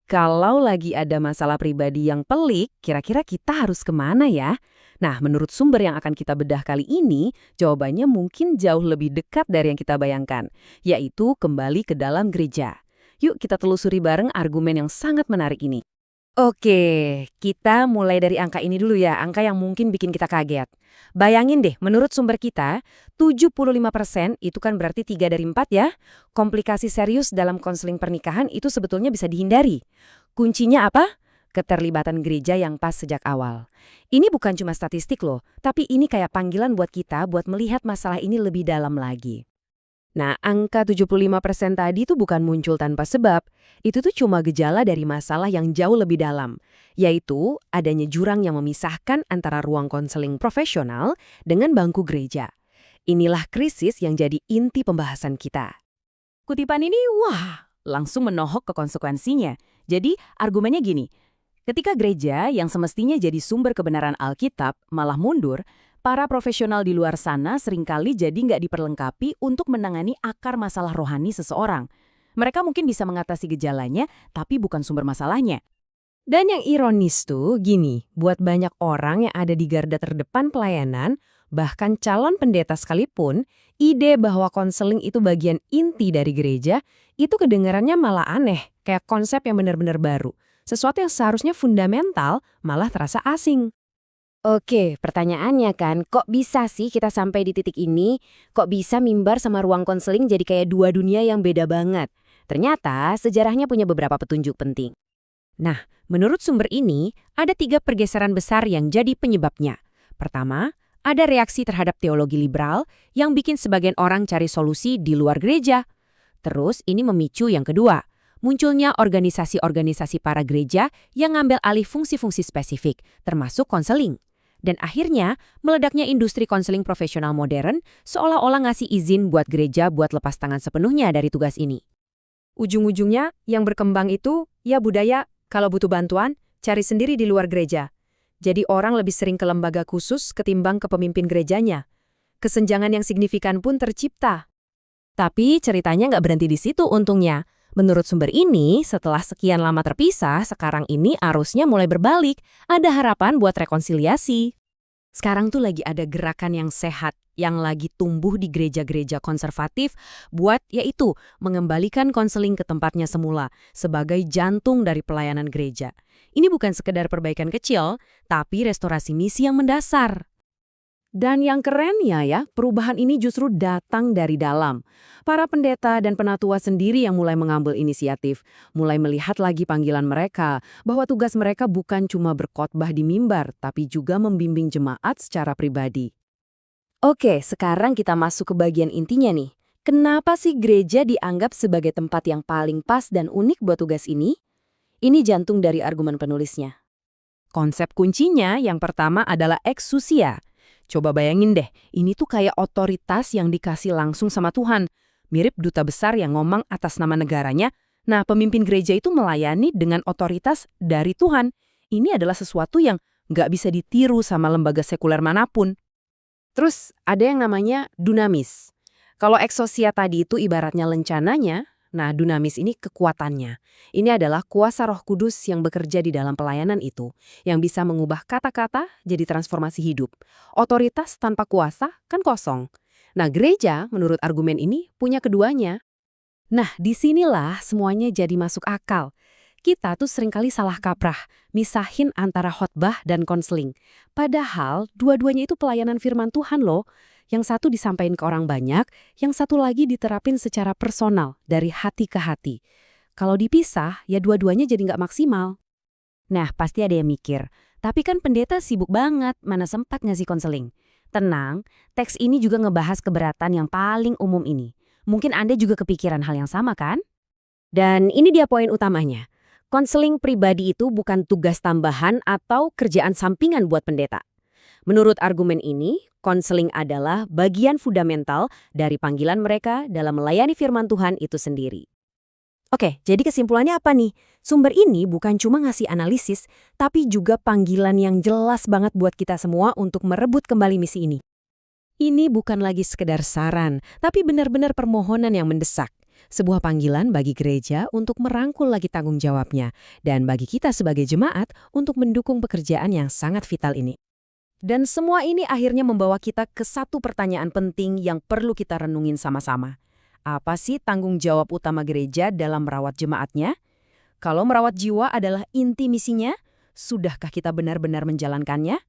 Kalau lagi ada masalah pribadi yang pelik, kira-kira kita harus kemana ya? Nah, menurut sumber yang akan kita bedah kali ini, jawabannya mungkin jauh lebih dekat dari yang kita bayangkan, yaitu kembali ke dalam gereja. Yuk kita telusuri bareng argumen yang sangat menarik ini. Oke, kita mulai dari angka ini dulu ya, angka yang mungkin bikin kita kaget. Bayangin deh, menurut sumber kita, 75% itu kan berarti 3 dari 4 ya. Komplikasi serius dalam konseling pernikahan itu sebetulnya bisa dihindari. Kuncinya apa? Keterlibatan gereja yang pas sejak awal. Ini bukan cuma statistik loh, tapi ini kayak panggilan buat kita buat melihat masalah ini lebih dalam lagi. Nah, angka 75% tadi tuh bukan muncul tanpa sebab. Itu tuh cuma gejala dari masalah yang jauh lebih dalam, yaitu adanya jurang yang memisahkan antara ruang konseling profesional dengan bangku gereja. Inilah krisis yang jadi inti pembahasan kita. Kutipan ini, langsung menohok ke konsekuensinya. Jadi, argumennya gini, ketika gereja yang semestinya jadi sumber kebenaran Alkitab malah mundur, para profesional di luar sana seringkali jadi nggak diperlengkapi untuk menangani akar masalah rohani seseorang. Mereka mungkin bisa mengatasi gejalanya, tapi bukan sumber masalahnya. Dan yang ironis tuh gini, buat banyak orang yang ada di garda terdepan pelayanan, bahkan calon pendeta sekalipun, ide bahwa konseling itu bagian inti dari gereja, itu kedengarannya malah aneh, kayak konsep yang benar-benar baru. Sesuatu yang seharusnya fundamental malah terasa asing. Oke, pertanyaannya kan, kok bisa sih kita sampai di titik ini? Kok bisa mimbar sama ruang konseling jadi kayak dua dunia yang beda banget? Ternyata sejarahnya punya beberapa petunjuk penting. Nah, menurut sumber ini, ada 3 pergeseran besar yang jadi penyebabnya. Pertama, ada reaksi terhadap teologi liberal yang bikin sebagian orang cari solusi di luar gereja. Terus ini memicu yang kedua, munculnya organisasi-organisasi para gereja yang ngambil alih fungsi-fungsi spesifik, termasuk konseling. Dan akhirnya, meledaknya industri konseling profesional modern seolah-olah ngasih izin buat gereja buat lepas tangan sepenuhnya dari tugas ini. Ujung-ujungnya, yang berkembang itu, ya budaya, kalau butuh bantuan, cari sendiri di luar gereja. Jadi orang lebih sering ke lembaga khusus ketimbang ke pemimpin gerejanya. Kesenjangan yang signifikan pun tercipta. Tapi ceritanya nggak berhenti di situ untungnya. Menurut sumber ini, setelah sekian lama terpisah, sekarang ini arusnya mulai berbalik. Ada harapan buat rekonsiliasi. Sekarang tuh lagi ada gerakan yang sehat, yang lagi tumbuh di gereja-gereja konservatif buat yaitu mengembalikan konseling ke tempatnya semula sebagai jantung dari pelayanan gereja. Ini bukan sekedar perbaikan kecil, tapi restorasi misi yang mendasar. Dan yang kerennya ya, perubahan ini justru datang dari dalam. Para pendeta dan penatua sendiri yang mulai mengambil inisiatif, mulai melihat lagi panggilan mereka, bahwa tugas mereka bukan cuma berkhotbah di mimbar, tapi juga membimbing jemaat secara pribadi. Oke, sekarang kita masuk ke bagian intinya nih. Kenapa sih gereja dianggap sebagai tempat yang paling pas dan unik buat tugas ini? Ini jantung dari argumen penulisnya. Konsep kuncinya yang pertama adalah exousia. Coba bayangin deh, ini tuh kayak otoritas yang dikasih langsung sama Tuhan. Mirip duta besar yang ngomong atas nama negaranya. Nah, pemimpin gereja itu melayani dengan otoritas dari Tuhan. Ini adalah sesuatu yang nggak bisa ditiru sama lembaga sekuler manapun. Terus, ada yang namanya dunamis. Kalau exousia tadi itu ibaratnya lencananya, nah dunamis ini kekuatannya. Ini adalah kuasa Roh Kudus yang bekerja di dalam pelayanan itu, yang bisa mengubah kata-kata jadi transformasi hidup. Otoritas tanpa kuasa kan kosong. Nah, gereja menurut argumen ini punya keduanya. Nah, disinilah semuanya jadi masuk akal. Kita tuh seringkali salah kaprah, misahin antara khotbah dan konseling. Padahal dua-duanya itu pelayanan firman Tuhan loh. Yang satu disampaikan ke orang banyak, yang satu lagi diterapin secara personal, dari hati ke hati. Kalau dipisah, ya dua-duanya jadi nggak maksimal. Nah, pasti ada yang mikir, tapi kan pendeta sibuk banget, mana sempat ngasih konseling. Tenang, teks ini juga ngebahas keberatan yang paling umum ini. Mungkin Anda juga kepikiran hal yang sama kan? Dan ini dia poin utamanya. Konseling pribadi itu bukan tugas tambahan atau kerjaan sampingan buat pendeta. Menurut argumen ini, konseling adalah bagian fundamental dari panggilan mereka dalam melayani firman Tuhan itu sendiri. Oke, jadi kesimpulannya apa nih? Sumber ini bukan cuma ngasih analisis, tapi juga panggilan yang jelas banget buat kita semua untuk merebut kembali misi ini. Ini bukan lagi sekedar saran, tapi benar-benar permohonan yang mendesak. Sebuah panggilan bagi gereja untuk merangkul lagi tanggung jawabnya, dan bagi kita sebagai jemaat untuk mendukung pekerjaan yang sangat vital ini. Dan semua ini akhirnya membawa kita ke satu pertanyaan penting yang perlu kita renungin sama-sama. Apa sih tanggung jawab utama gereja dalam merawat jemaatnya? Kalau merawat jiwa adalah inti misinya, sudahkah kita benar-benar menjalankannya?